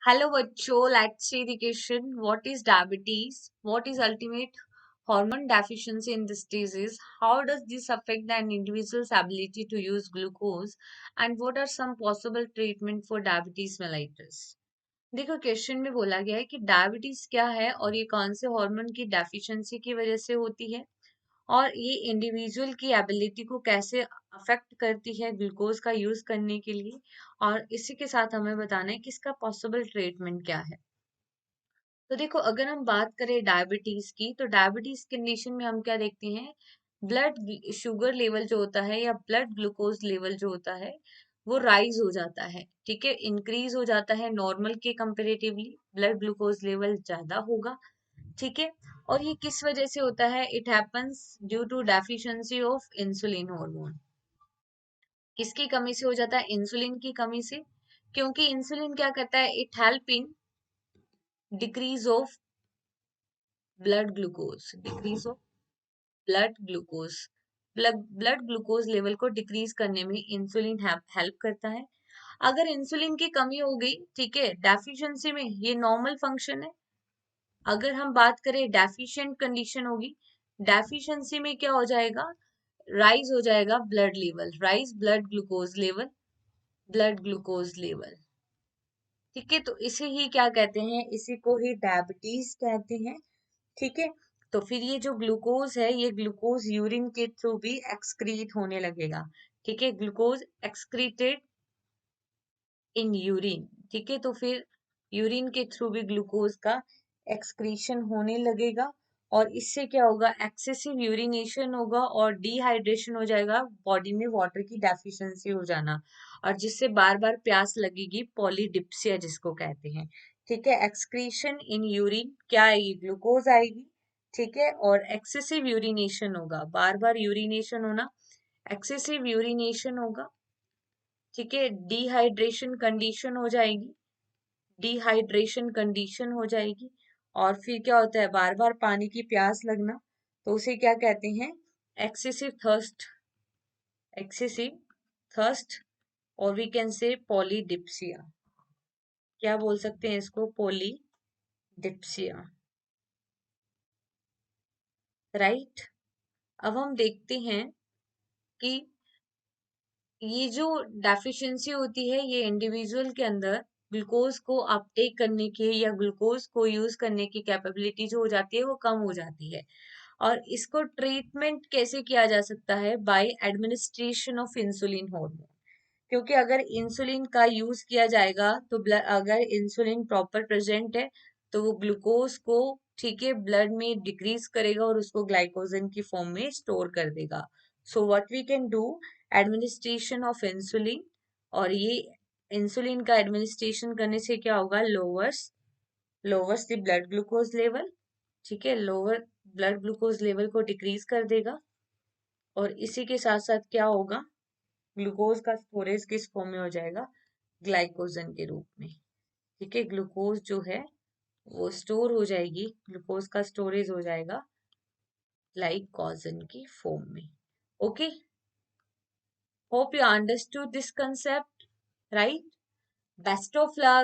Hello बच्चों, let's see the question. What is diabetes? What is ultimate hormone deficiency in this disease? How does this affect an individual's ability to use glucose? And what are some possible treatment for diabetes mellitus? देखो question में बोला गया है कि diabetes क्या है और ये कौन से हार्मोन की डेफिशिएंसी की वजह से होती है और ये इंडिविजुअल की एबिलिटी को कैसे अफेक्ट करती है ग्लूकोज का यूज करने के लिए। और इसी के साथ हमें बताना है कि इसका पॉसिबल ट्रीटमेंट क्या है। तो देखो अगर हम बात करें डायबिटीज की, तो डायबिटीज कंडीशन में हम क्या देखते हैं, ब्लड शुगर लेवल जो होता है या ब्लड ग्लूकोज लेवल जो होता है वो राइज हो जाता है। ठीक है, इंक्रीज हो जाता है, नॉर्मल के कंपेरेटिवली ब्लड ग्लूकोज लेवल ज्यादा होगा। ठीक है, और ये किस वजह से होता है, it happens due to deficiency of insulin hormone. किसकी कमी से हो जाता है, इंसुलिन की कमी से। क्योंकि इंसुलिन क्या करता है, it help in decrease of blood glucose, decrease of blood glucose, blood glucose level को डिक्रीज करने में इंसुलिन हेल्प करता है। अगर इंसुलिन की कमी हो गई, ठीक है, डेफिशिएंसी में, ये नॉर्मल फंक्शन है। अगर हम बात करें डेफिशिएंट कंडीशन होगी, डेफिशिएंसी में क्या हो जाएगा, राइज हो जाएगा blood level, rise blood glucose level, blood glucose level. ठीक है, तो इसे ही क्या कहते हैं, इसी को ही डायबिटीज कहते हैं। ठीक है, तो फिर ये जो ग्लूकोज है, ये ग्लूकोज यूरिन के थ्रू भी एक्सक्रीट होने लगेगा। ठीक है, ग्लूकोज एक्सक्रीटेड इन यूरिन। ठीक है, तो फिर यूरिन के थ्रू भी ग्लूकोज का एक्सक्रीशन होने लगेगा और इससे क्या होगा, एक्सेसिव यूरिनेशन होगा और डिहाइड्रेशन हो जाएगा, बॉडी में वाटर की डेफिशिएंसी हो जाना, और जिससे बार बार प्यास लगेगी, पॉलीडिप्सिया जिसको कहते हैं। ठीक है, एक्सक्रीशन इन यूरिन क्या आएगी, ग्लूकोज आएगी। ठीक है, और एक्सेसिव यूरिनेशन होगा, बार बार यूरिनेशन होना, एक्सेसिव यूरिनेशन होगा। ठीक है, डिहाइड्रेशन कंडीशन हो जाएगी, डिहाइड्रेशन कंडीशन हो जाएगी। और फिर क्या होता है, बार बार पानी की प्यास लगना, तो उसे क्या कहते हैं, एक्सेसिव थर्स्ट, एक्सेसिव थर्स्ट, और वी कैन से पॉलीडिप्सिया। क्या बोल सकते हैं इसको, पॉलीडिप्सिया। राइट, अब हम देखते हैं कि ये जो डेफिशिएंसी होती है, ये इंडिविजुअल के अंदर ग्लूकोज को अपटेक करने की या ग्लूकोज को यूज करने की कैपेबिलिटी जो हो जाती है वो कम हो जाती है। और इसको ट्रीटमेंट कैसे किया जा सकता है, by administration of insulin hormone. क्योंकि अगर इंसुलिन का यूज किया जाएगा तो अगर इंसुलिन प्रॉपर प्रेजेंट है तो वो ग्लूकोज को, ठीक है, ब्लड में डिक्रीज करेगा और उसको ग्लाइकोजन की फॉर्म में स्टोर कर देगा। So what we can do, administration of insulin. और ये इंसुलिन का एडमिनिस्ट्रेशन करने से क्या होगा, lowers lowers the blood glucose level. ठीक है, लोअर ब्लड ग्लूकोज लेवल को डिक्रीज कर देगा। और इसी के साथ साथ क्या होगा, ग्लूकोज का स्टोरेज किस फॉर्म में हो जाएगा, ग्लाइकोजन के रूप में। ठीक है, ग्लूकोज जो है वो स्टोर हो जाएगी, ग्लूकोज का स्टोरेज हो जाएगा ग्लाइकोजन की फॉर्म में। Okay, hope you understood this concept, right. Best of luck.